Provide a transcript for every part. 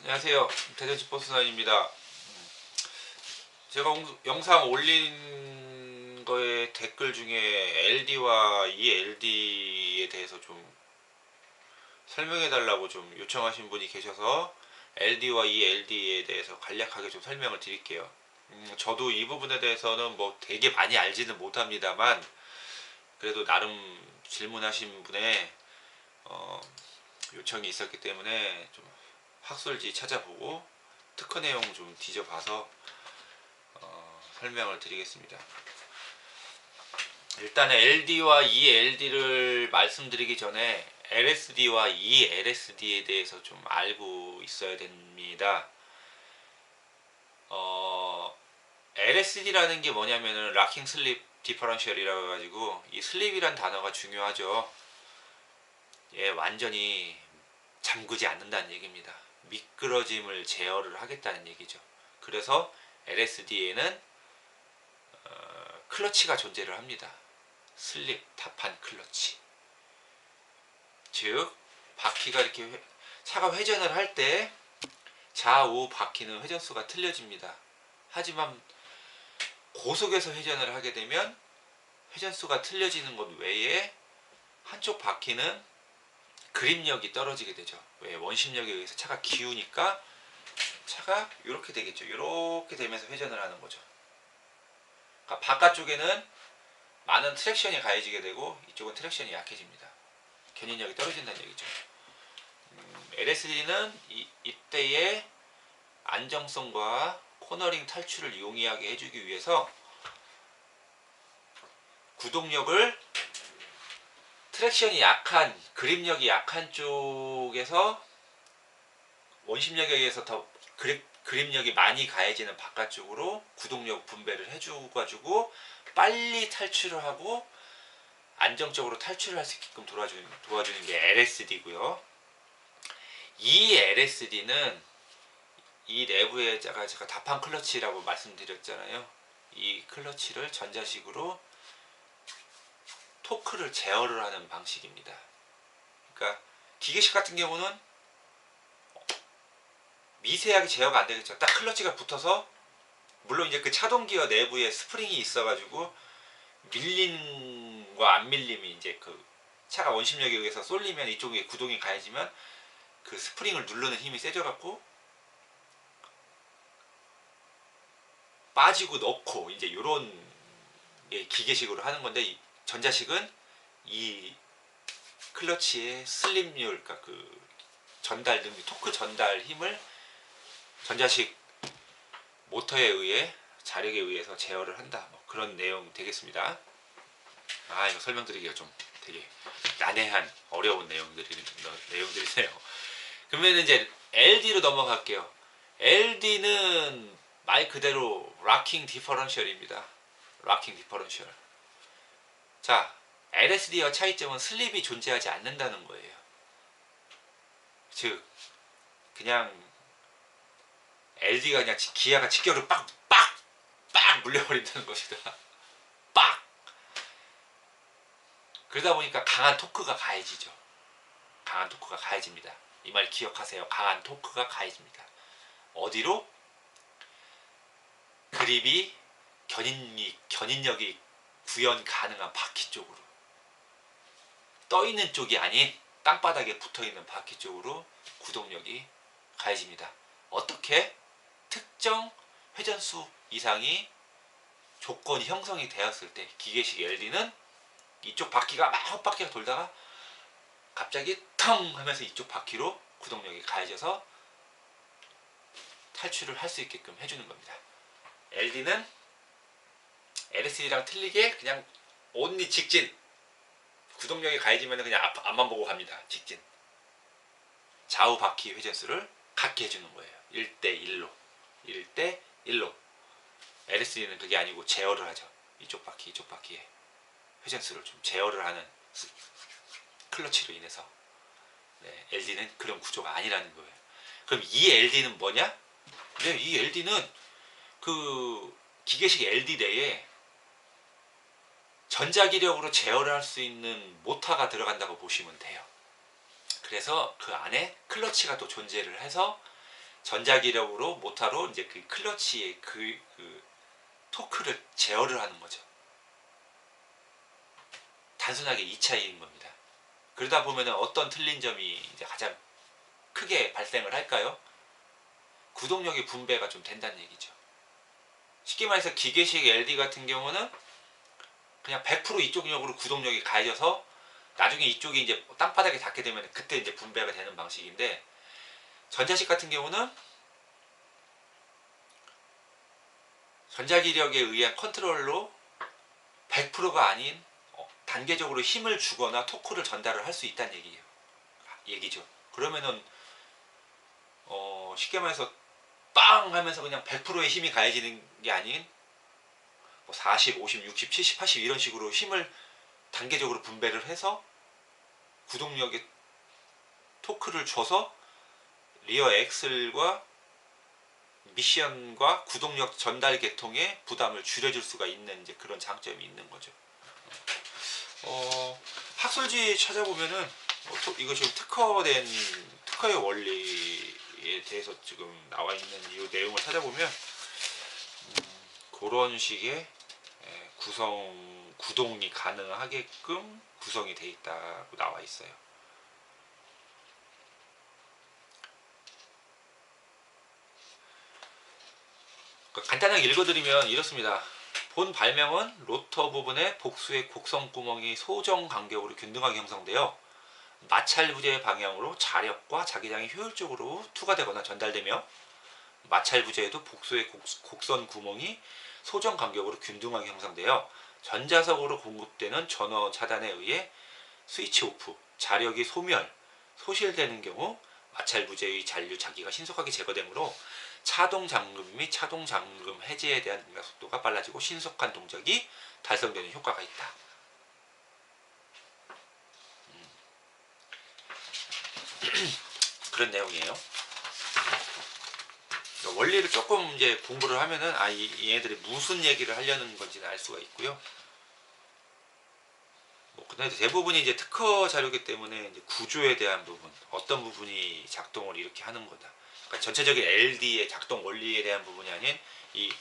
안녕하세요. 대전치 버스나입니다. 제가 영상 올린 거에 댓글 중에 LD와 ELD에 대해서 좀 설명해 달라고 좀 요청하신 분이 계셔서 LD와 ELD에 대해서 간략하게 좀 설명을 드릴게요. 저도 이 부분에 대해서는 뭐 되게 많이 알지는 못합니다만 그래도 나름 질문하신 분의 요청이 있었기 때문에 좀 학술지 찾아보고 특허 내용 좀 뒤져봐서 설명을 드리겠습니다. 일단 LD와 ELD를 말씀드리기 전에 LSD와 ELSD에 대해서 좀 알고 있어야 됩니다. LSD라는 게 뭐냐면은 락킹 슬립 디퍼런셜이라고 해가지고 이 슬립이란 단어가 중요하죠. 예, 완전히 잠그지 않는다는 얘기입니다. 미끄러짐을 제어를 하겠다는 얘기죠. 그래서 LSD에는 클러치가 존재를 합니다. 슬립, 답한 클러치. 즉, 바퀴가 이렇게 차가 회전을 할 때 좌우 바퀴는 회전수가 틀려집니다. 하지만 고속에서 회전을 하게 되면 회전수가 틀려지는 것 외에 한쪽 바퀴는 그립력이 떨어지게 되죠. 왜? 원심력에 의해서 차가 기우니까 차가 이렇게 되겠죠. 이렇게 되면서 회전을 하는 거죠. 그러니까 바깥쪽에는 많은 트랙션이 가해지게 되고 이쪽은 트랙션이 약해집니다. 견인력이 떨어진다는 얘기죠. LSD는 이때의 안정성과 코너링 탈출을 용이하게 해주기 위해서 구동력을 트랙션이 약한, 그립력이 약한 쪽에서 원심력에 의해서 더 그립력이 많이 가해지는 바깥쪽으로 구동력 분배를 해줘가지고 빨리 탈출을 하고 안정적으로 탈출을 할 수 있게끔 도와주는 게 LSD고요. 이 LSD는 이 내부에 제가 답한 클러치라고 말씀드렸잖아요. 이 클러치를 전자식으로 토크를 제어를 하는 방식입니다. 그러니까 기계식 같은 경우는 미세하게 제어가 안 되겠죠. 딱 클러치가 붙어서 물론 이제 그 차동기어 내부에 스프링이 있어가지고 밀림과 안 밀림이 이제 그 차가 원심력에 의해서 쏠리면 이쪽에 구동이 가해지면 그 스프링을 누르는 힘이 세져갖고 빠지고 넣고 이제 이런 기계식으로 하는 건데 전자식은 이 클러치의 슬립률, 그러니까 그 전달 능력, 토크 전달 힘을 전자식 모터에 의해 자력에 의해서 제어를 한다. 뭐 그런 내용 되겠습니다. 이거 설명드리기가 좀 되게 난해한 어려운 내용들이네요. 그러면 이제 LD로 넘어갈게요. LD는 말 그대로 락킹 디퍼런셜입니다. 락킹 디퍼런셜. 자, LSD와 차이점은 슬립이 존재하지 않는다는 거예요. 즉, 그냥 LD가 그냥 기아가 직결을 빡 물려버린다는 것이다. 빡! 그러다 보니까 강한 토크가 가해지죠. 강한 토크가 가해집니다. 이 말 기억하세요. 강한 토크가 가해집니다. 어디로? 그립이 견인력이 구현 가능한 바퀴 쪽으로. 떠있는 쪽이 아닌 땅바닥에 붙어있는 바퀴 쪽으로 구동력이 가해집니다. 어떻게? 특정 회전수 이상이 조건이 형성이 되었을 때 기계식 LD는 이쪽 바퀴가 막 헛바퀴가 돌다가 갑자기 텅 하면서 이쪽 바퀴로 구동력이 가해져서 탈출을 할 수 있게끔 해주는 겁니다. LD는 LSD랑 틀리게 그냥 온리 직진, 구동력이 가해지면 그냥 앞만 보고 갑니다. 직진. 좌우 바퀴 회전수를 같게 해주는 거예요. 1대1로 1대1로. LSD는 그게 아니고 제어를 하죠. 이쪽 바퀴의 회전수를 좀 제어를 하는 클러치로 인해서. 네, LD는 그런 구조가 아니라는 거예요. 그럼 이 LD는 뭐냐? 네, 이 LD는 그 기계식 LD 내에 전자기력으로 제어를 할 수 있는 모터가 들어간다고 보시면 돼요. 그래서 그 안에 클러치가 또 존재를 해서 전자기력으로 모터로 이제 그 클러치의 그 토크를 제어를 하는 거죠. 단순하게 이 차이인 겁니다. 그러다 보면 어떤 틀린 점이 이제 가장 크게 발생을 할까요? 구동력의 분배가 좀 된다는 얘기죠. 쉽게 말해서 기계식 LD 같은 경우는 그냥 100% 이쪽 력으로 구동력이 가해져서 나중에 이쪽이 이제 땅바닥에 닿게 되면 그때 이제 분배가 되는 방식인데, 전자식 같은 경우는 전자기력에 의한 컨트롤로 100%가 아닌 단계적으로 힘을 주거나 토크를 전달을 할 수 있다는 얘기죠. 그러면은 쉽게 말해서 빵 하면서 그냥 100%의 힘이 가해지는 게 아닌 뭐 40, 50, 60, 70, 80 이런 식으로 힘을 단계적으로 분배를 해서 구동력에 토크를 줘서 리어 엑셀과 미션과 구동력 전달 계통의 부담을 줄여줄 수가 있는 이제 그런 장점이 있는 거죠. 학술지 찾아보면은 이거 지금 특허의 원리에 대해서 지금 나와 있는 이 내용을 찾아보면 그런 식의 구동이 가능하게끔 구성이 되어 있다고 나와 있어요. 간단하게 읽어드리면 이렇습니다. 본 발명은 로터 부분의 복수의 곡선구멍이 소정 간격으로 균등하게 형성되어 마찰 부재의 방향으로 자력과 자기장이 효율적으로 투과되거나 전달되며, 마찰 부재에도 복수의 곡선 구멍이 소정 간격으로 균등하게 형성되어 전자석으로 공급되는 전원 차단에 의해 스위치 오프, 자력이 소실되는 경우 마찰 부재의 잔류 자기가 신속하게 제거되므로 차동 잠금 및 차동 잠금 해제에 대한 응답 속도가 빨라지고 신속한 동작이 달성되는 효과가 있다. 그런 내용이에요. 원리를 조금 이제 공부를 하면은 얘네들이 무슨 얘기를 하려는 건지는 알 수가 있고요. 근데 대부분이 이제 특허 자료이기 때문에 이제 구조에 대한 부분, 어떤 부분이 작동을 이렇게 하는 거다. 그러니까 전체적인 LD의 작동 원리에 대한 부분이 아닌 이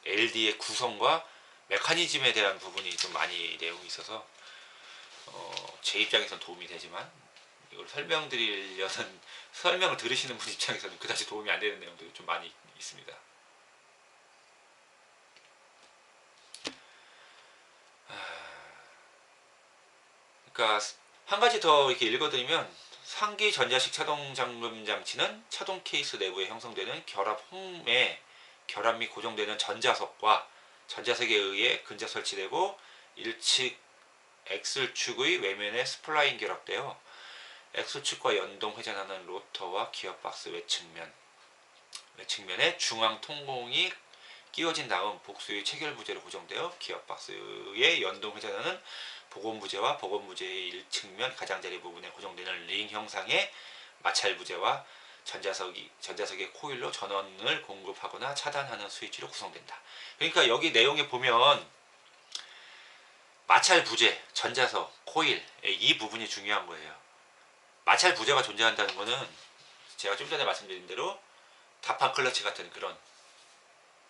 LD의 구성과 메커니즘에 대한 부분이 좀 많이 내용이 있어서 제 입장에서는 도움이 되지만 이걸 설명을 들으시는 분 입장에서는 그다지 도움이 안 되는 내용들이 좀 많이 있습니다. 그러니까 한 가지 더 이렇게 읽어드리면, 상기 전자식 차동 잠금 장치는 차동 케이스 내부에 형성되는 결합 홈에 결합 및 고정되는 전자석과 전자석에 의해 근접 설치되고, 일측 X축의 외면에 스플라인 결합되어 X축과 연동 회전하는 로터와 기어박스 외측면에 중앙 통공이 끼워진 다음 복수의 체결 부재로 고정되어 기어박스에 연동 회전하는 복원 부재와 복원 부재의 일측면 가장자리 부분에 고정되는 링 형상의 마찰 부재와 전자석의 코일로 전원을 공급하거나 차단하는 스위치로 구성된다. 그러니까 여기 내용에 보면 마찰 부재, 전자석, 코일 이 부분이 중요한 거예요. 마찰 부재가 존재한다는 거는 제가 좀 전에 말씀드린 대로 다판 클러치 같은 그런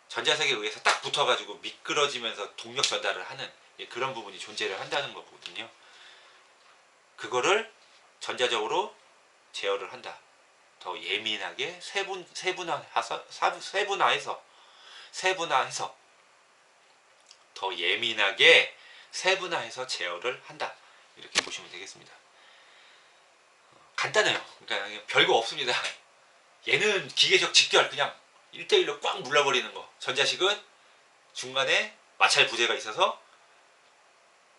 전자석에 의해서 딱 붙어가지고 미끄러지면서 동력 전달을 하는 그런 부분이 존재를 한다는 거거든요. 그거를 전자적으로 제어를 한다. 더 예민하게 세분화해서 더 예민하게 세분화해서 제어를 한다. 이렇게 보시면 되겠습니다. 간단해요. 그러니까 별거 없습니다. 얘는 기계적 직결 그냥 1대1로 꽉 눌러버리는 거. 전자식은 중간에 마찰 부재가 있어서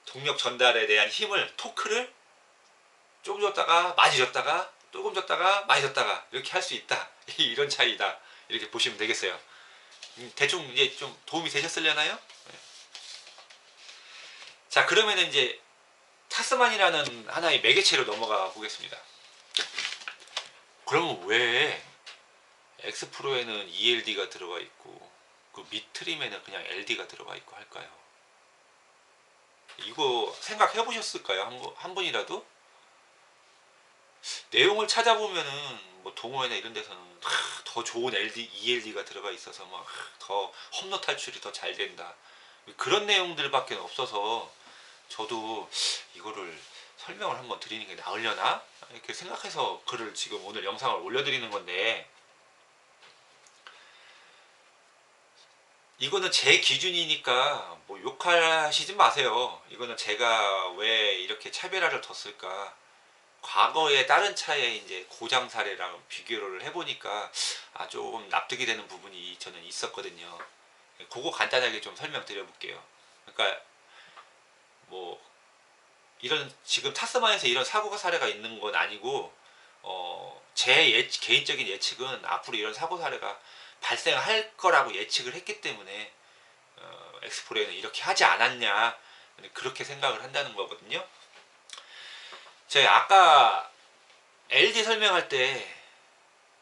동력 전달에 대한 힘을, 토크를 조금 줬다가 많이 줬다가 조금 줬다가 많이 줬다가 이렇게 할 수 있다. 이런 차이다. 이렇게 보시면 되겠어요. 대충 이제 좀 도움이 되셨으려나요? 자, 그러면 이제 타스만이라는 하나의 매개체로 넘어가 보겠습니다. 그러면 왜 X프로에는 ELD가 들어가 있고 그 밑트림에는 그냥 LD가 들어가 있고 할까요? 이거 생각해 보셨을까요? 한 번이라도? 내용을 찾아보면은 뭐 동호회나 이런 데서는 더 좋은 ELD가 들어가 있어서 막 더 험로 탈출이 더 잘 된다. 그런 내용들밖에 없어서 저도 이거를 설명을 한번 드리는 게 나으려나? 이렇게 생각해서 글을 지금 오늘 영상을 올려드리는 건데, 이거는 제 기준이니까 뭐 욕하시지 마세요. 이거는 제가 왜 이렇게 차별화를 뒀을까? 과거의 다른 차의 이제 고장 사례랑 비교를 해보니까 조금 납득이 되는 부분이 저는 있었거든요. 그거 간단하게 좀 설명드려 볼게요. 그러니까 뭐 이런 지금 타스만에서 이런 사고가 사례가 있는 건 아니고, 제 개인적인 예측은 앞으로 이런 사고 사례가 발생할 거라고 예측을 했기 때문에 엑스프로에는 이렇게 하지 않았냐, 그렇게 생각을 한다는 거거든요. 제가 아까 LD 설명할 때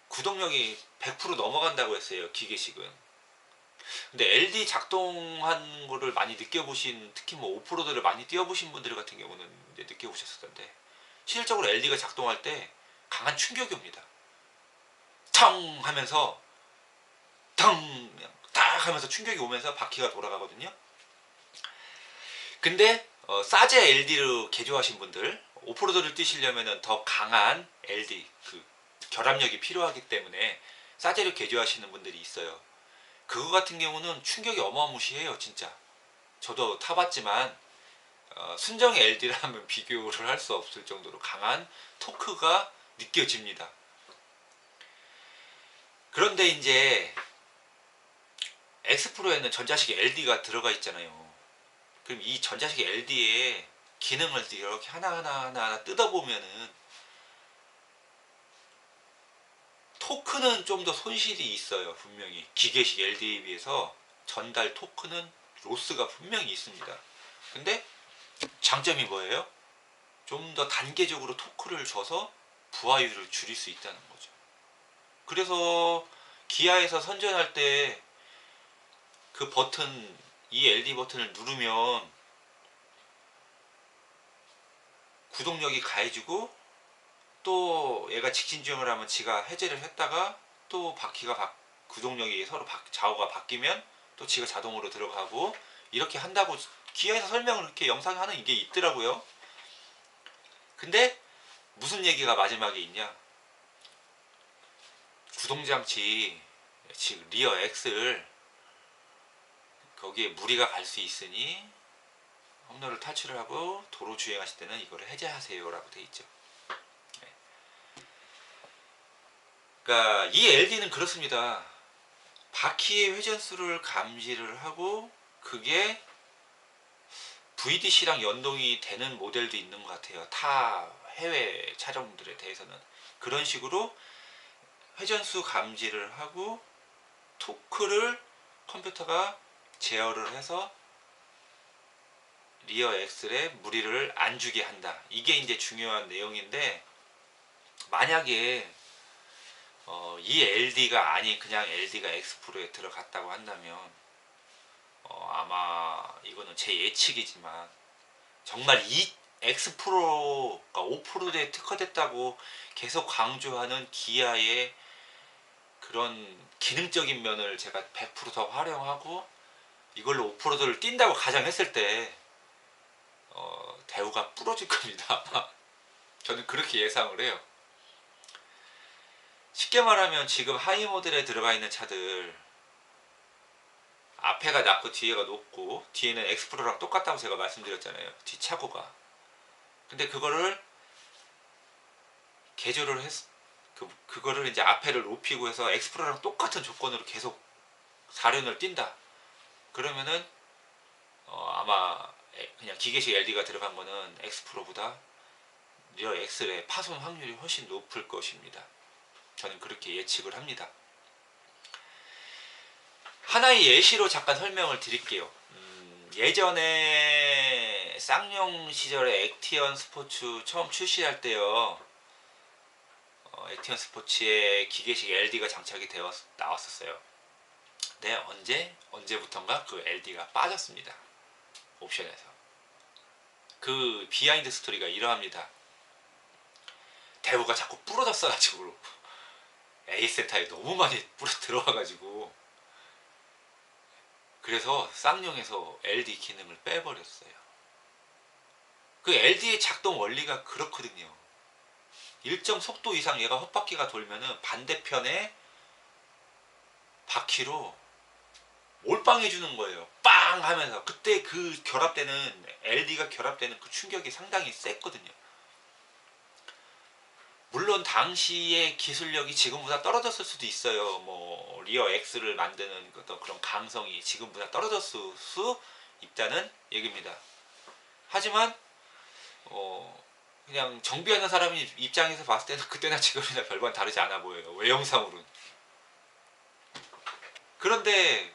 구동력이 100% 넘어간다고 했어요, 기계식은. 근데 LD 작동한 거를 많이 느껴보신, 특히 뭐 오프로드를 많이 뛰어보신 분들 같은 경우는 이제 느껴보셨을 텐데, 실질적으로 LD가 작동할 때 강한 충격이 옵니다. 텅 하면서 텅 딱 하면서 충격이 오면서 바퀴가 돌아가거든요. 근데 사제 LD로 개조하신 분들, 오프로드를 뛰시려면 더 강한 LD, 그 결합력이 필요하기 때문에 사제로 개조하시는 분들이 있어요. 그거 같은 경우는 충격이 어마무시해요, 진짜. 저도 타봤지만 순정 LD라면 비교를 할 수 없을 정도로 강한 토크가 느껴집니다. 그런데 이제 엑스프로에는 전자식 LD가 들어가 있잖아요. 그럼 이 전자식 LD의 기능을 이렇게 하나하나 뜯어보면은 토크는 좀 더 손실이 있어요. 분명히 기계식 LD에 비해서 전달 토크는 로스가 분명히 있습니다. 근데 장점이 뭐예요? 좀 더 단계적으로 토크를 줘서 부하율을 줄일 수 있다는 거죠. 그래서 기아에서 선전할 때 그 버튼, 이 LD 버튼을 누르면 구동력이 가해지고, 또 얘가 직진 주행을 하면 지가 해제를 했다가 또 바퀴가 구동력이 서로 좌우가 바뀌면 또 지가 자동으로 들어가고, 이렇게 한다고 기아에서 설명을 이렇게 영상에 하는 게 있더라고요. 근데 무슨 얘기가 마지막에 있냐? 구동장치, 즉 리어 엑셀, 거기에 무리가 갈 수 있으니 험로를 탈출을 하고 도로 주행하실 때는 이거를 해제하세요 라고 돼 있죠. 그러니까 이 LD는 그렇습니다. 바퀴의 회전수를 감지를 하고 그게 VDC랑 연동이 되는 모델도 있는 것 같아요. 타 해외 차종들에 대해서는 그런 식으로 회전수 감지를 하고 토크를 컴퓨터가 제어를 해서 리어 엑셀에 무리를 안 주게 한다. 이게 이제 중요한 내용인데, 만약에 이 LD가 아닌 그냥 LD가 엑스프로에 들어갔다고 한다면 아마 이거는 제 예측이지만 정말 이 엑스프로가 오프로드에 특화됐다고 계속 강조하는 기아의 그런 기능적인 면을 제가 100%더 활용하고 이걸로 오프로드를 뛴다고 가정했을 때 대우가 부러질 겁니다. 저는 그렇게 예상을 해요. 쉽게 말하면 지금 하이 모델에 들어가 있는 차들, 앞에가 낮고 뒤에가 높고 뒤에는 엑스프로랑 똑같다고 제가 말씀드렸잖아요, 뒷차고가. 근데 그거를 개조를 그거를 이제 앞에를 높이고 해서 엑스프로랑 똑같은 조건으로 계속 4륜을 뛴다. 그러면은 아마 그냥 기계식 LD가 들어간 거는 엑스프로보다 리어 엑셀의 파손 확률이 훨씬 높을 것입니다. 저는 그렇게 예측을 합니다. 하나의 예시로 잠깐 설명을 드릴게요. 예전에 쌍용 시절에 액티언 스포츠 처음 출시할 때요, 액티언 스포츠에 기계식 LD가 장착이 되어 나왔었어요. 근데 언제부턴가 그 LD가 빠졌습니다. 옵션에서. 그 비하인드 스토리가 이러합니다. 대우가 자꾸 부러졌어가지고 A센터에 너무 많이 뿌려 들어와가지고, 그래서 쌍용에서 LD 기능을 빼버렸어요. 그 LD의 작동 원리가 그렇거든요. 일정 속도 이상 얘가 헛바퀴가 돌면은 반대편에 바퀴로 몰빵해 주는 거예요. 빵 하면서. 그때 그 결합되는, LD가 결합되는 그 충격이 상당히 셌거든요. 물론 당시의 기술력이 지금보다 떨어졌을 수도 있어요. 뭐 리어 X를 만드는 어떤 그런 감성이 지금보다 떨어졌을 수 있다는 얘기입니다. 하지만 그냥 정비하는 사람 입장에서 봤을 때는 그때나 지금이나 별반 다르지 않아 보여요. 외형상으로는. 그런데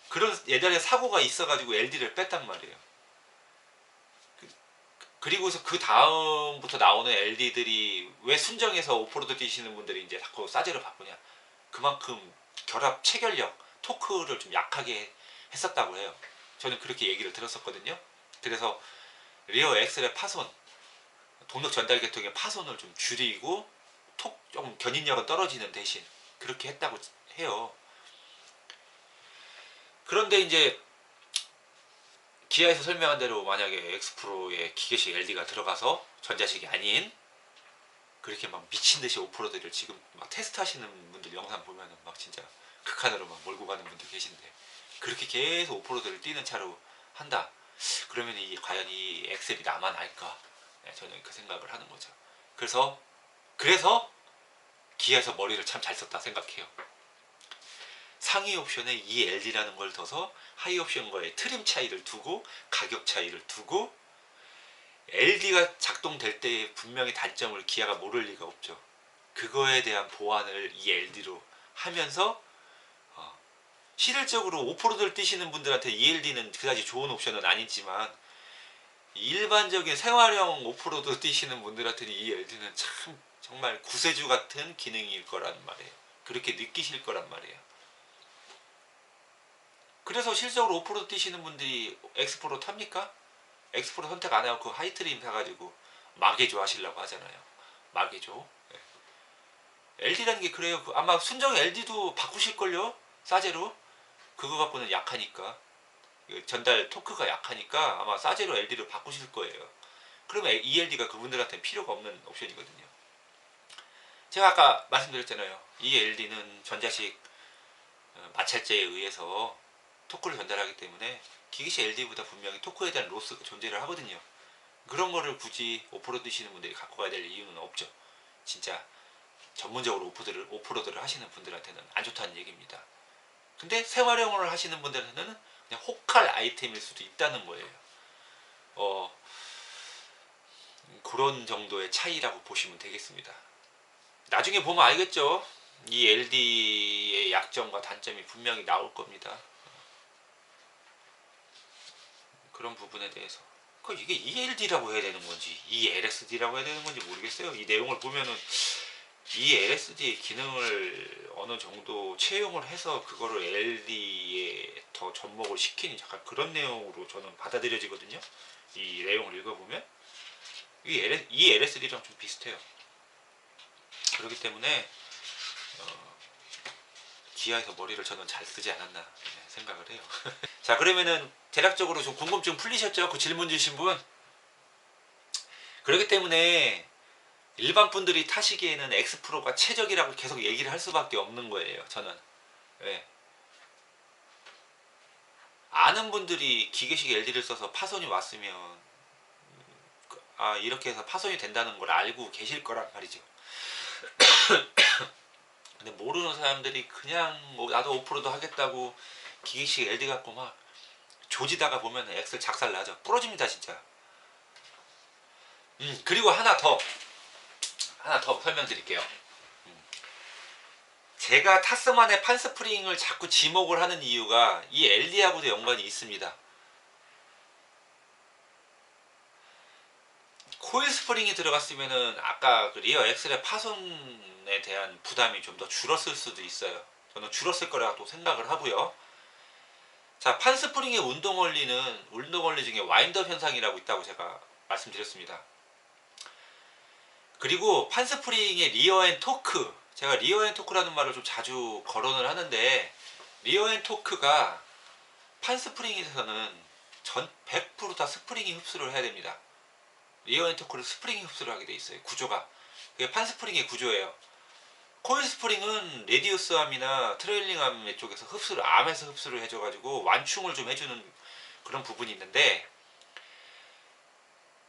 그런 예전에 사고가 있어가지고 LD를 뺐단 말이에요. 그리고서 그 다음부터 나오는 LD들이 왜 순정에서 오프로드 뛰시는 분들이 이제 자꾸 싸제로 바꾸냐. 그만큼 결합 체결력, 토크를 좀 약하게 했었다고 해요. 저는 그렇게 얘기를 들었었거든요. 그래서 리어 엑셀의 파손, 동력 전달 계통의 파손을 좀 줄이고 좀 견인력은 떨어지는 대신 그렇게 했다고 해요. 그런데 이제 기아에서 설명한 대로 만약에 엑스프로에 기계식 LD가 들어가서 전자식이 아닌 그렇게 막 미친듯이 오프로드를 지금 막 테스트 하시는 분들 영상 보면은 막 진짜 극한으로 막 몰고 가는 분들 계신데, 그렇게 계속 오프로드를 뛰는 차로 한다. 그러면 과연 이 엑셀이 남아날까? 네, 저는 그 생각을 하는 거죠. 그래서 기아에서 머리를 참 잘 썼다 생각해요. 상위 옵션에 이 LD라는 걸 둬서 하위 옵션과의 트림 차이를 두고 가격 차이를 두고, LD가 작동될 때 분명히 단점을 기아가 모를 리가 없죠. 그거에 대한 보완을 이 LD로 하면서 실질적으로 오프로드를 뛰시는 분들한테 이 LD는 그다지 좋은 옵션은 아니지만 일반적인 생활형 오프로드 뛰시는 분들한테는 이 LD는 참 정말 구세주 같은 기능일 거란 말이에요. 그렇게 느끼실 거란 말이에요. 그래서 실적으로 오프로드 뛰시는 분들이 엑스프로 탑니까? 엑스프로 선택 안 하고 그 하이트림 사가지고 마개조 하시려고 하잖아요. 마개조. 네. LD라는 게 그래요. 아마 순정 LD도 바꾸실걸요? 싸제로. 그거 갖고는 약하니까. 전달 토크가 약하니까 아마 싸제로 LD로 바꾸실 거예요. 그러면 ELD가 그분들한테는 필요가 없는 옵션이거든요. 제가 아까 말씀드렸잖아요. ELD는 전자식 마찰제에 의해서 토크를 전달하기 때문에 기계식 LD보다 분명히 토크에 대한 로스가 존재를 하거든요. 그런 거를 굳이 오프로드 뛰시는 분들이 갖고 가야 될 이유는 없죠. 진짜 전문적으로 오프로드를 하시는 분들한테는 안 좋다는 얘기입니다. 근데 생활용을 하시는 분들한테는 그냥 혹할 아이템일 수도 있다는 거예요. 그런 정도의 차이라고 보시면 되겠습니다. 나중에 보면 알겠죠. 이 LD의 약점과 단점이 분명히 나올 겁니다. 그런 부분에 대해서 이게 ELD라고 해야 되는 건지 ELSD라고 해야 되는 건지 모르겠어요. 이 내용을 보면은 ELSD의 기능을 어느 정도 채용을 해서 그거를 LD에 더 접목을 시키는 약간 그런 내용으로 저는 받아들여지거든요. 이 내용을 읽어보면 이 LSD랑 좀 비슷해요. 그렇기 때문에 기아에서 머리를 저는 잘 쓰지 않았나 생각을 해요. 자, 그러면은 대략적으로 좀 궁금증 풀리셨죠? 그 질문 주신 분. 그렇기 때문에 일반 분들이 타시기에는 엑스프로가 최적이라고 계속 얘기를 할 수밖에 없는 거예요. 저는. 네. 아는 분들이 기계식 LD를 써서 파손이 왔으면 이렇게 해서 파손이 된다는 걸 알고 계실 거란 말이죠. 근데 모르는 사람들이 그냥 뭐 나도 오프로드 하겠다고 기계식 LD 갖고 막 조지다가 보면 엑셀 작살 나죠. 부러집니다 진짜. 그리고 하나 더 설명드릴게요. 제가 타스만의 판스프링을 자꾸 지목을 하는 이유가 이 LD하고도 연관이 있습니다. 코일 스프링이 들어갔으면은 아까 그 리어 엑셀의 파손에 대한 부담이 좀 더 줄었을 수도 있어요. 저는 줄었을 거라고 생각을 하고요. 자, 판스프링의 운동 원리 중에 와인드업 현상이라고 있다고 제가 말씀드렸습니다. 그리고 판스프링의 리어앤 토크, 제가 리어앤 토크라는 말을 좀 자주 거론을 하는데, 리어앤 토크가 판스프링에서는 전 100%다 스프링이 흡수를 해야 됩니다. 리어앤 토크를 스프링이 흡수를 하게 돼 있어요. 구조가. 그게 판스프링의 구조예요. 코일 스프링은 레디우스암이나 트레일링암 쪽에서 암에서 흡수를 해줘가지고 완충을 좀 해주는 그런 부분이 있는데,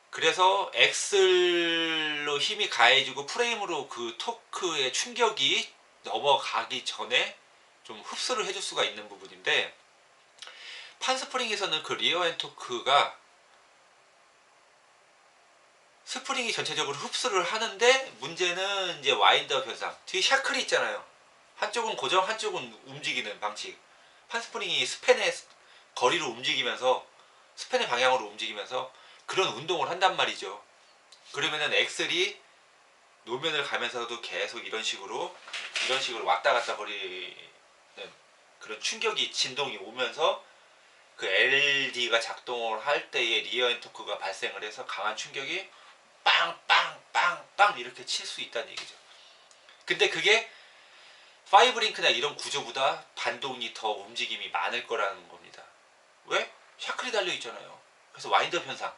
그래서 엑슬로 힘이 가해지고 프레임으로 그 토크의 충격이 넘어가기 전에 좀 흡수를 해줄 수가 있는 부분인데, 판스프링에서는 그 리어앤 토크가 스프링이 전체적으로 흡수를 하는데, 문제는 이제 와인드업 현상. 뒤에 샤클이 있잖아요. 한쪽은 고정, 한쪽은 움직이는 방식. 판스프링이 스팬의 거리로 움직이면서, 스팬의 방향으로 움직이면서 그런 운동을 한단 말이죠. 그러면은 엑셀이 노면을 가면서도 계속 이런 식으로 왔다 갔다 거리는 그런 충격이, 진동이 오면서 그 LD가 작동을 할 때의 리어앤 토크가 발생을 해서 강한 충격이 빵빵빵빵 이렇게 칠 수 있다는 얘기죠. 근데 그게 파이브링크나 이런 구조보다 반동이 더 움직임이 많을 거라는 겁니다. 왜? 샤클이 달려 있잖아요. 그래서 와인드업 현상,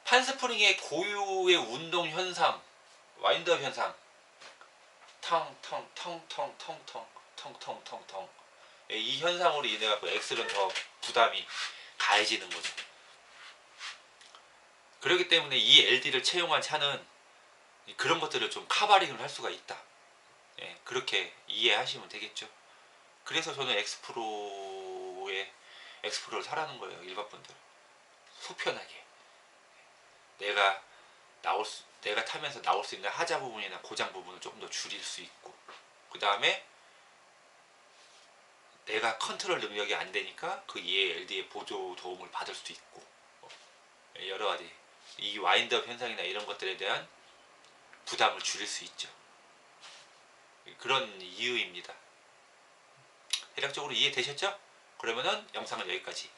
판스프링의 고유의 운동 현상, 와인드업 현상, 텅텅텅텅텅텅텅텅텅텅, 이 현상으로 인해 갖고 엑셀은 더 부담이 가해지는 거죠. 그렇기 때문에 이 LD를 채용한 차는 그런 것들을 좀 카바링을 할 수가 있다. 예, 그렇게 이해하시면 되겠죠. 그래서 저는 엑스프로를 사라는 거예요. 일반 분들 속편하게 내가 타면서 나올 수 있는 하자 부분이나 고장 부분을 조금 더 줄일 수 있고, 그 다음에 내가 컨트롤 능력이 안 되니까 그 ELD의 보조 도움을 받을 수도 있고, 여러 가지 이 와인드업 현상이나 이런 것들에 대한 부담을 줄일 수 있죠. 그런 이유입니다. 대략적으로 이해되셨죠? 그러면은 영상은 여기까지.